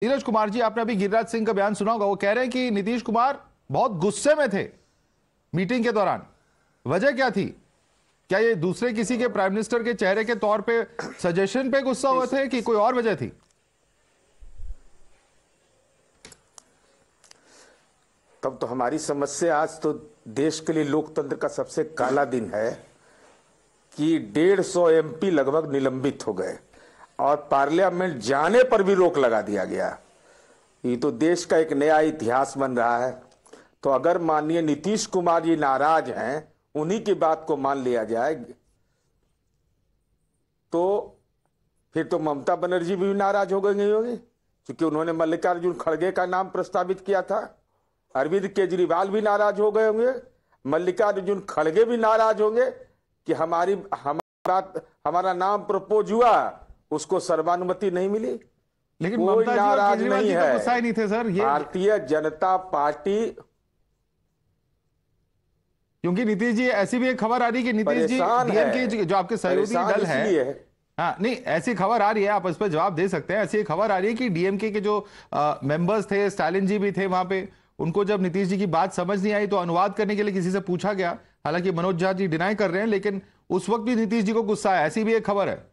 नीरज कुमार जी, आपने अभी गिरिराज सिंह का बयान सुना होगा। वो कह रहे हैं कि नीतीश कुमार बहुत गुस्से में थे मीटिंग के दौरान। वजह क्या थी? क्या ये दूसरे किसी के प्राइम मिनिस्टर के चेहरे के तौर पे सजेशन पे गुस्सा हुए थे कि कोई और वजह थी? तब तो हमारी समस्या आज तो देश के लिए लोकतंत्र का सबसे काला दिन है कि 150 एमपी लगभग निलंबित हो गए और पार्लियामेंट जाने पर भी रोक लगा दिया गया। ये तो देश का एक नया इतिहास बन रहा है। तो अगर माननीय नीतीश कुमार जी नाराज हैं, उन्हीं की बात को मान लिया जाए, तो फिर तो ममता बनर्जी भी नाराज हो गई होंगी, क्योंकि उन्होंने मल्लिकार्जुन खड़गे का नाम प्रस्तावित किया था। अरविंद केजरीवाल भी नाराज हो गए होंगे, मल्लिकार्जुन खड़गे भी नाराज होंगे कि हमारा नाम प्रपोज हुआ, उसको सर्वानुमति नहीं मिली। लेकिन कोई नाराज नहीं है। गुस्सा ही नहीं थे सर। ये भारतीय जनता पार्टी, क्योंकि नीतीश जी, ऐसी भी एक खबर आ रही है कि नीतीश जी डीएमके जो आपके सहयोगी दल है, हाँ नहीं, ऐसी खबर आ रही है, आप इस पर जवाब दे सकते हैं। ऐसी खबर आ रही है कि डीएमके के जो मेंबर्स थे, स्टालिन जी भी थे वहां पे, उनको जब नीतीश जी की बात समझ नहीं आई तो अनुवाद करने के लिए किसी से पूछा गया। हालांकि मनोज झा जी डिनाई कर रहे हैं, लेकिन उस वक्त भी नीतीश जी को गुस्सा आया, ऐसी भी एक खबर है।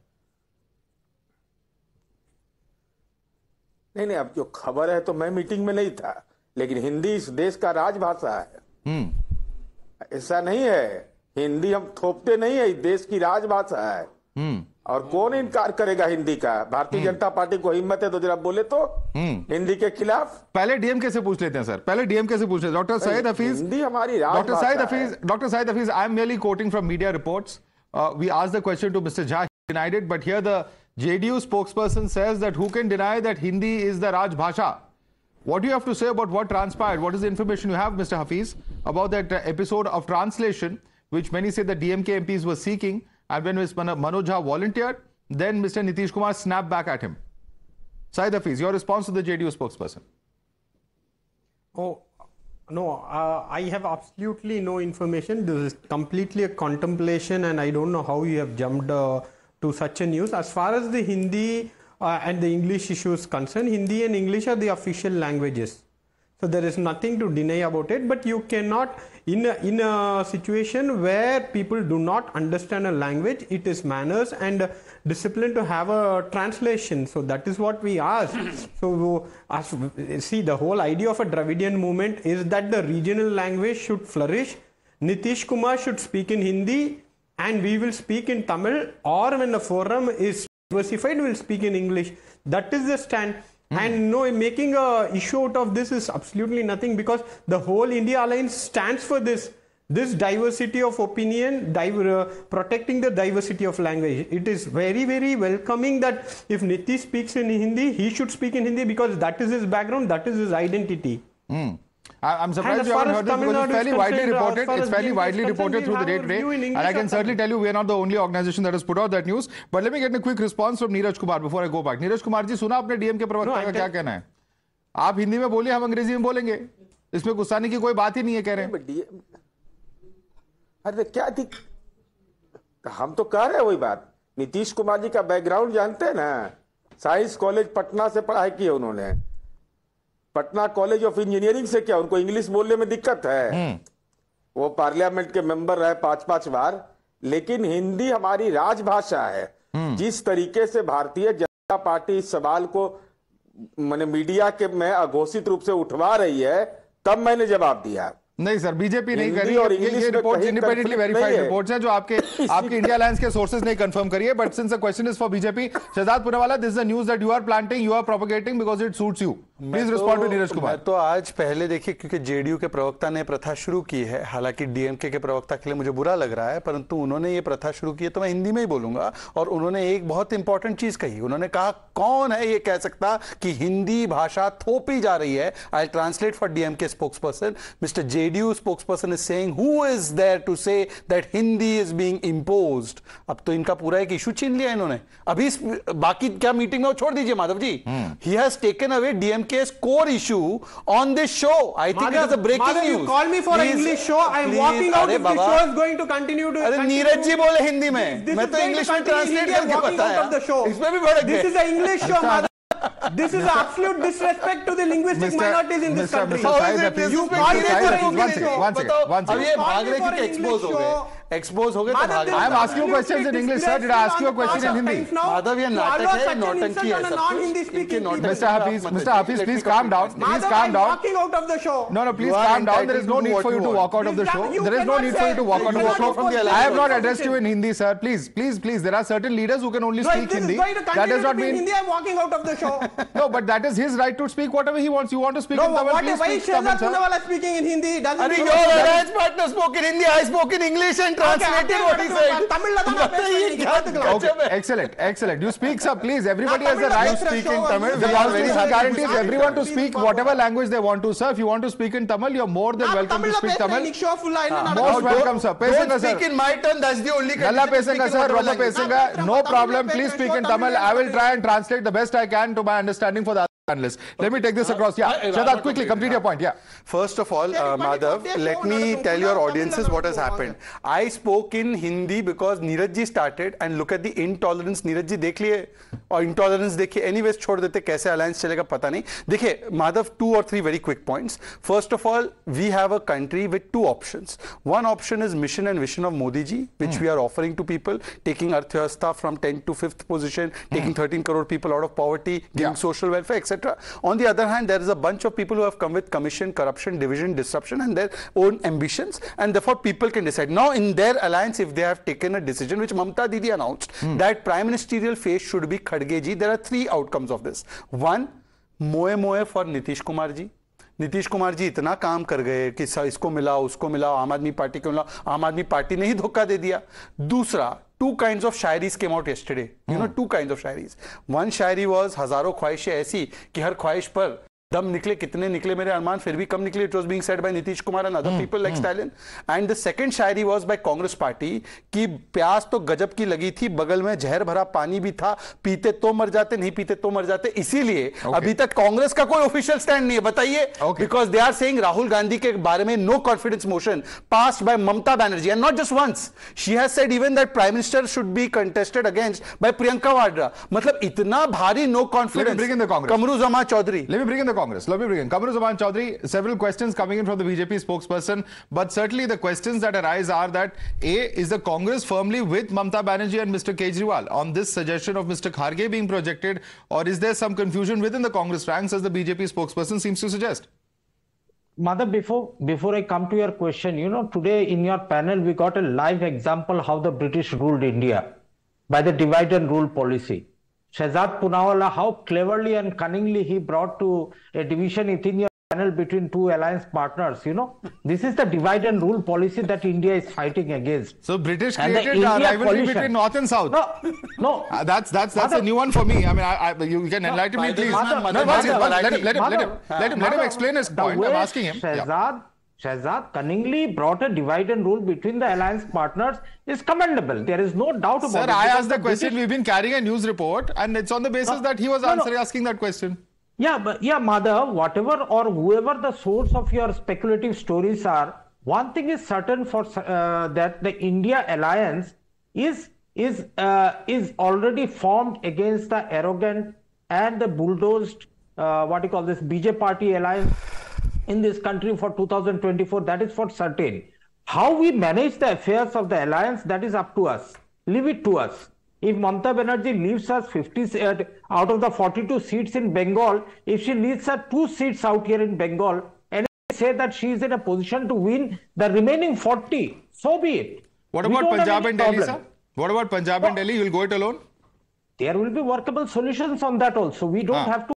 नहीं, अब जो खबर है तो मैं मीटिंग में नहीं था, लेकिन हिंदी इस देश का राजभाषा है। ऐसा नहीं है, हिंदी हम थोपते नहीं है, इस देश की राजभाषा है। और कौन इनकार करेगा हिंदी का? भारतीय जनता पार्टी को हिम्मत है तो जरा बोले तो हिंदी के खिलाफ। पहले डीएमके से पूछ लेते हैं सर, पहले डीएमके से पूछ लेते हैं। डॉक्टर सईद हफीज, हिंदी हमारी राजभाषा है। Doctor Saeed Hafeez, I am merely quoting from media reports. We asked the question to Mr. Jha, he denied it, but here the JDU spokesperson says that who can deny that Hindi is the Raj Bhasha? What do you have to say about what transpired? What is the information you have, Mr. Hafiz, about that episode of translation, which many say the DMK MPs were seeking, and when Manoj Jha volunteered, then Mr. Nitish Kumar snapped back at him? Said Hafiz, your response to the JDU spokesperson? Oh, no, I have absolutely no information. This is completely a contemplation, and I don't know how you have jumped to such a news. As far as the Hindi and the English issue is concerned, Hindi and English are the official languages. So there is nothing to deny about it, but you cannot, in a situation where people do not understand a language, it is manners and discipline to have a translation. So that is what we ask. So see, the whole idea of a Dravidian movement is that the regional language should flourish. Nitish Kumar should speak in Hindi and we will speak in Tamil, or when the forum is diversified, we will speak in English. That is the stand. And no, making a issue out of this is absolutely nothing, because the whole India Alliance stands for this diversity of opinion, protecting the diversity of language. It is very, very welcoming that if Nitish speaks in Hindi, he should speak in Hindi, because that is his background, that is his identity. I'm surprised you haven't heard this, because it's fairly widely reported. It's fairly widely reported through the day today. And I can certainly tell you we are not the only organization that has put out that news. But let me get a quick response from Neeraj Kumar before I go back. Neeraj Kumar जी, सुना आपने DM के प्रवक्ता का क्या कहना है? आप हिंदी में बोलिए, हम अंग्रेजी में बोलेंगे, इसमें गुस्साने की कोई बात ही नहीं है, कह रहे हैं। अरे क्या थी, हम तो कह रहे हैं वही बात। नीतीश कुमार जी का बैकग्राउंड जानते हैं ना, साइंस कॉलेज पटना से पढ़ाई की है उन्होंने, पटना कॉलेज ऑफ इंजीनियरिंग से। क्या उनको इंग्लिश बोलने में दिक्कत है? वो पार्लियामेंट के मेंबर रहे 5-5 बार। लेकिन हिंदी हमारी राजभाषा है। जिस तरीके से भारतीय जनता पार्टी इस सवाल को मैंने मीडिया के में अघोषित रूप से उठवा रही है, तब मैंने जवाब दिया। नहीं सर, बीजेपी नहीं कर रही है। ये रिपोर्ट इंडिपेंडेंटली वेरीफाइड रिपोर्ट्स हैं जो आपके इंडिया अलायंस के सोर्सेज ने कंफर्म करी है। But since the question is for BJP, Shehzad Poonawalla, this is the news that you are planting, you are propagating because it suits you. Please respond to Neeraj Kumar. तो आज पहले देखिए, क्योंकि जेडीयू के प्रवक्ता ने प्रथा शुरू की है, हालांकि डीएमके के प्रवक्ता के लिए मुझे बुरा लग रहा है, परंतु उन्होंने ये प्रथा शुरू की है तो मैं हिंदी में ही बोलूंगा। और उन्होंने एक बहुत इंपॉर्टेंट चीज कही, उन्होंने कहा कौन है ये कह सकता कि हिंदी भाषा थोपी जा रही है। आई translate for DMK spokesperson, mister JDU spokesperson is saying who is there to say that Hindi is being imposed। अब तो इनका पूरा एक इशू छीन लिया इन्होंने। अभी बाकी क्या मीटिंग में वो छोड़ दीजिए Madhav ji. He has taken away DMK's core issue on this show। I think it is a breaking news। You call me for an English show, I am walking out if the show is going to continue to। अरे नीरज जी बोले हिंदी में, मैं तो English में translate करके बताया। इसमें भी भड़क गए। This is an English show। This is absolute disrespect to the linguistic minorities in this country. You called me for an one English second, show. one second. अब ये You भाग रहे called me for क्योंकि an expose हो English गए show. Expose हो गए तो Madhav, भाग this रहे I am asking you questions in English, sir. Did I ask you a question in Hindi? Madhav, ये नाटक है, नौटंकी है सब कुछ। इनके नौटंकी Mr. Hafiz, आप मत Mr. देखिए। Hafiz, Let me please complete calm down. my speech. Please Madhav, calm I'm down. walking out of the show. No, no, please You are calm down. There is entitled no to do need what for you you to want. walk out of the Please, show. you There is no cannot need for you to say- walk you out of the cannot show. from the I have not alliance addressed you in Hindi, sir. Please, please, please. There are certain leaders who can only So if speak this is Hindi. going to That continue does to not be in mean. Hindi, I'm walking out of the show. No, but that is his right to speak whatever he wants. You want to speak No, in Tamil, why please is speak Tamil, Shehzad sir. Poonawalla speaking in Hindi? Doesn't अरे he- your alliance partner spoke in Hindi, I spoke in English and translated what he said. Tamil Nadu में बताइए क्या Okay, गजब है। excellent, excellent. You speak, sir, please. Everybody Now, has the Tamil right Nadu to speak show in was- Tamil. was The very Constitution sorry. guarantees Sorry. everyone to Please speak forward. whatever language they want to, sir. If you want to speak in Tamil, you're more than welcome to speak Tamil. Most welcome, sir. Don't Pesenga, speak sir. in my turn, that's the only Nalla condition to Pesenga, speak in sir. whatever Roma language. Pesenga. No problem. Please speak in Tamil. I will try and translate the best I can to my understanding for the other analysts. Let me take this across. Yeah, Shehzad, quickly complete your point. Yeah. First of all, Madhav, let me tell your audiences what has happened. I spoke in Hindi because Neeraj ji started, and look at the intolerance. Neeraj ji देख लिए और intolerance देखिए. Anyways छोड़ देते, कैसे alliance चलेगा पता नहीं. देखिए Madhav, 2 or 3 very quick points. First of all, we have a country with 2 options. One option is mission and vision of Modi ji, which we are offering to people, taking Arthashastra from 10th to 5th position, taking 13 crore people out of poverty, giving social welfare, etc. On the other hand, there is a bunch of people who have come with commission, corruption, division, disruption and their own ambitions, and therefore people can decide. Now in their alliance, if they have taken a decision, which Mamta Didi announced, that prime ministerial face should be Khadge ji, there are 3 outcomes of this. One, moe for Nitish Kumar ji. Nitish Kumar ji इतना काम कर गए कि इसको मिला उसको मिला, आम आदमी पार्टी को मिला, आम आदमी पार्टी ने ही धोखा दे दिया. दूसरा, 2 kinds of shayaris came out yesterday. You know, 2 kinds of shayaris. One Shayari was हजारों ख्वाहिशें ऐसी कि हर ख्वाहिश पर दम निकले, कितने निकले मेरे अरमान फिर भी कम निकले. It was being said by Nitish Kumar and other people like Stalin. And the second Shayari was by Congress party कि प्यास तो गजब की लगी थी, बगल में जहर भरा पानी भी था, पीते तो मर जाते, नहीं पीते तो मर जाते. इसीलिए अभी तक कांग्रेस का कोई ऑफिशियल स्टैंड नहीं है. बताइए, because they are saying Rahul Gandhi के बारे में no confidence motion passed by Mamata Banerjee, and not just once, she has said even that prime minister should be contested against by Priyanka Vadra. मतलब इतना भारी no confidence. Qamaruzzaman Chowdhury. Let me bring in the Congress. Let me bring in Kamru Zaman Chaudhary. Several questions coming in from the BJP spokesperson, but certainly the questions that arise are that A, is the Congress firmly with Mamta Banerjee and Mr. Kejriwal on this suggestion of Mr. Kharge being projected, or is there some confusion within the Congress ranks as the BJP spokesperson seems to suggest? Mother, before I come to your question, you know, today in your panel we got a live example how the British ruled India by the divide and rule policy. Shehzad Poonawalla, how cleverly and cunningly he brought to a division within your panel between 2 alliance partners. You know, this is the divide and rule policy that India is fighting against. So British And the created a India rivalry coalition. between North and South. No. That's a new one for me. I mean, you can enlighten me, please. Let him explain his point. I'm asking him. Shehzad cunningly brought a divide and rule between the alliance partners is commendable. There is no doubt about it. Sir, I asked the question. We've been carrying a news report, and it's on the basis that he was asking that question. Yeah, but Madhav, whatever or whoever the source of your speculative stories are, one thing is certain for that the India alliance is already formed against the arrogant and the bulldozed BJP party alliance in this country for 2024. That is for certain. How we manage the affairs of the alliance, that is up to us. Leave it to us. If Mamta Banerjee leaves us 50 out of the 42 seats in Bengal, if she leaves us 2 seats out here in Bengal, and say that she is in a position to win the remaining 40, so be it. What about Punjab and Delhi, sir? What about Punjab and Delhi? You will go it alone? There will be workable solutions on that also. We don't have to